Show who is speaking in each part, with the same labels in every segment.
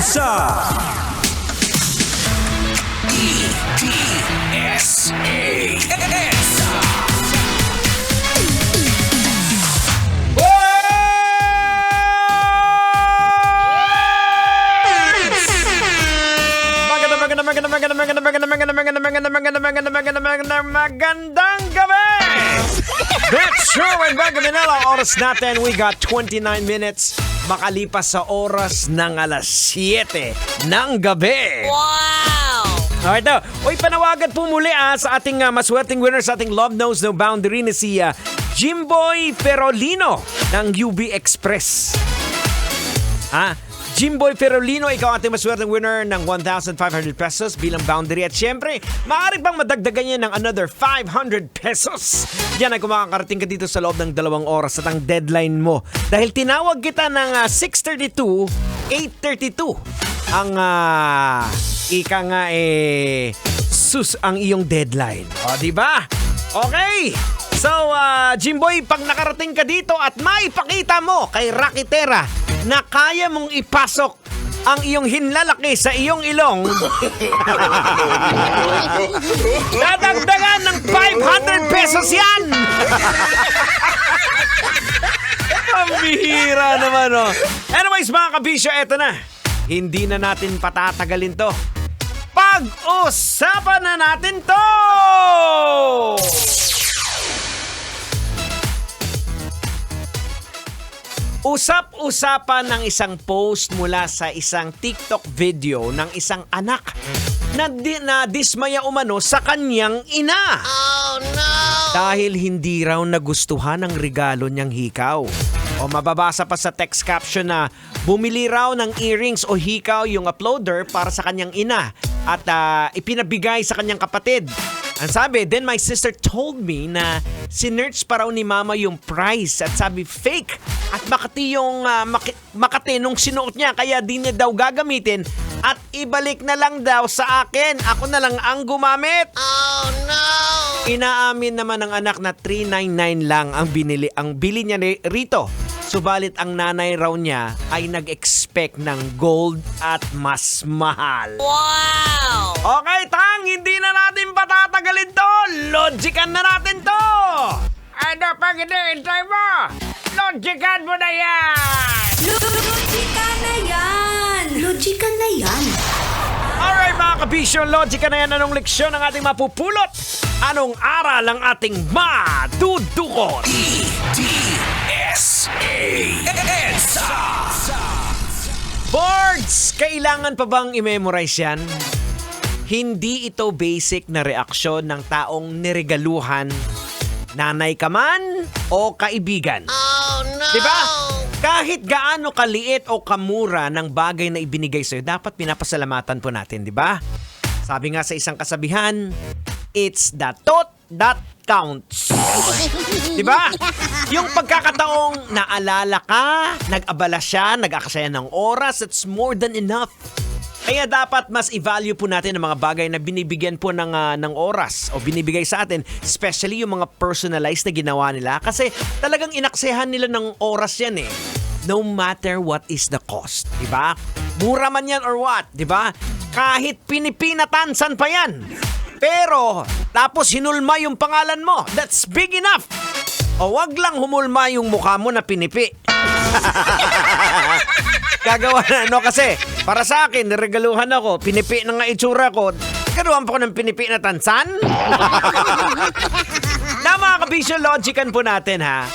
Speaker 1: EDSA.
Speaker 2: Magandang gabi! That's true and bago Manila, oras natin, we got 29 minutes makalipas sa oras ng alas 7 ng gabi.
Speaker 3: Wow!
Speaker 2: Alright daw. Uy, panawagan po muli sa ating maswerteng winner sa ating Love Knows No Boundary na si Jimboy Ferolino ng UB Express. Jimboy Ferolino, ikaw ating maswerteng winner ng 1,500 pesos bilang boundary. At syempre, maaari pang madagdagan niya ng another 500 pesos. Yan ay kung makakarating ka dito sa loob ng 2 oras at ang deadline mo. Dahil tinawag kita ng 6:32, 8:32 ang ika nga ang iyong deadline. O, diba? Okay. So, Jimboy, pag nakarating ka dito at maipakita mo kay Rakitera na kaya mong ipasok ang iyong hinlalaki sa iyong ilong, dadagdagan ng 500 pesos yan! Ang bihira naman, oh. Anyways, mga kabisyo, eto na. Hindi na natin patatagalin to. Pag-usapan na natin to! Usap-usapan ng isang post mula sa isang TikTok video ng isang anak na dismaya umano sa kanyang ina.
Speaker 3: Oh no!
Speaker 2: Dahil hindi raw nagustuhan ang regalo niyang hikaw. O mababasa pa sa text caption na bumili raw ng earrings o hikaw yung uploader para sa kanyang ina at ipinabigay sa kanyang kapatid. Ang sabi, then my sister told me na sinerch pa raw ni mama yung price at sabi fake at Makati yung Makati nung sinuot niya kaya di niya daw gagamitin at ibalik na lang daw sa akin. Ako na lang ang gumamit.
Speaker 3: Oh no!
Speaker 2: Inaamin naman ng anak na 399 lang ang bili niya rito. Subalit ang nanay raw niya ay nag-expect ng gold at mas mahal.
Speaker 3: Wow!
Speaker 2: Okay, Tang, hindi na natin patatagalin to. Logican na natin to. Ano pang hinihintay mo? Logican mo na yan!
Speaker 4: Logika na yan! Logika na yan!
Speaker 2: Alright mga kabisyo, logica na yan. Anong leksyon ang ating mapupulot? Anong aral ang ating madudukot? Boards! Kailangan pa bang i-memorize yan? Hindi ito basic na reaksyon ng taong niregaluhan. Nanay ka man o kaibigan.
Speaker 3: Oh no!
Speaker 2: Diba? Kahit gaano kaliit o kamura ng bagay na ibinigay sa'yo, dapat pinapasalamatan po natin, diba? Sabi nga sa isang kasabihan, it's the thought that counts. Diba? Yung pagkakataong naalala ka, nag-abala siya, nag-aksaya ng oras, it's more than enough. Kaya dapat mas i-value po natin ang mga bagay na binibigyan po ng oras o binibigay sa atin, especially yung mga personalized na ginawa nila kasi talagang inaksehan nila ng oras yan no matter what is the cost, diba? Mura man yan or what, diba? Kahit pinipinatansan pa yan. Pero tapos hinulma yung pangalan mo, that's big enough. O wag lang humulma yung mukha mo na pinipi. Gagawa na, kasi para sa akin, niregaluhan ako, pinipi na nga itsura ko, galuhan pa ko ng pinipi na tansan? Na mga kabisyo, logican po natin ha.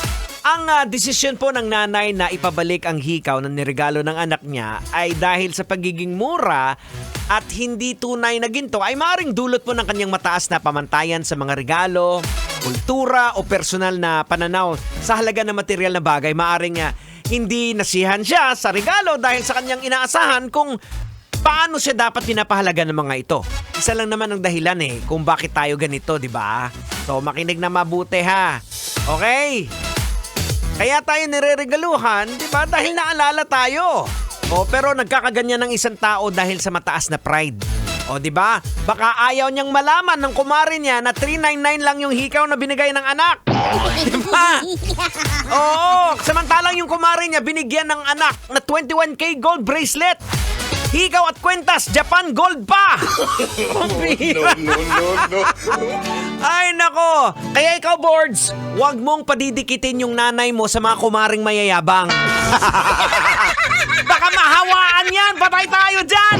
Speaker 2: Ang desisyon po ng nanay na ipabalik ang hikaw na niregalo ng anak niya ay dahil sa pagiging mura at hindi tunay na ginto ay maaaring dulot po ng kanyang mataas na pamantayan sa mga regalo, kultura o personal na pananaw sa halaga ng material na bagay. Maaaring hindi nasihan siya sa regalo dahil sa kanyang inaasahan kung paano siya dapat pinapahalaga ng mga ito. Isa lang naman ang dahilan kung bakit tayo ganito, di ba? So makinig na mabuti ha. Okay? Kaya tayo nireregaluhan, di ba? Dahil naalala tayo. Pero nagkakaganyan ng isang tao dahil sa mataas na pride. Di ba? Baka ayaw niyang malaman ng kumare niya na 399 lang yung hikaw na binigay ng anak. Di ba? Oo, samantalang yung kumare niya binigyan ng anak na 21K gold bracelet. Hikaw at kwentas, Japan Gold pa! Pambihira. Ay nako! Kaya ikaw, Boards, huwag mong padidikitin yung nanay mo sa mga kumaring mayayabang. Baka mahawaan yan! Patay tayo dyan!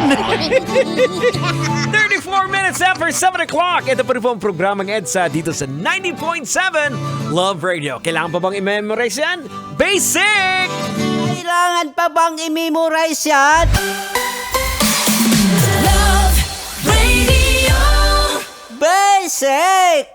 Speaker 2: 34 minutes after 7 o'clock. Ito pa rin po ang programang EDSA dito sa 90.7 Love Radio. Kailangan pa bang i-memorize yan? Basic!
Speaker 1: Kailangan pa bang i-memorize yan?
Speaker 4: Love Radio.
Speaker 1: Basic!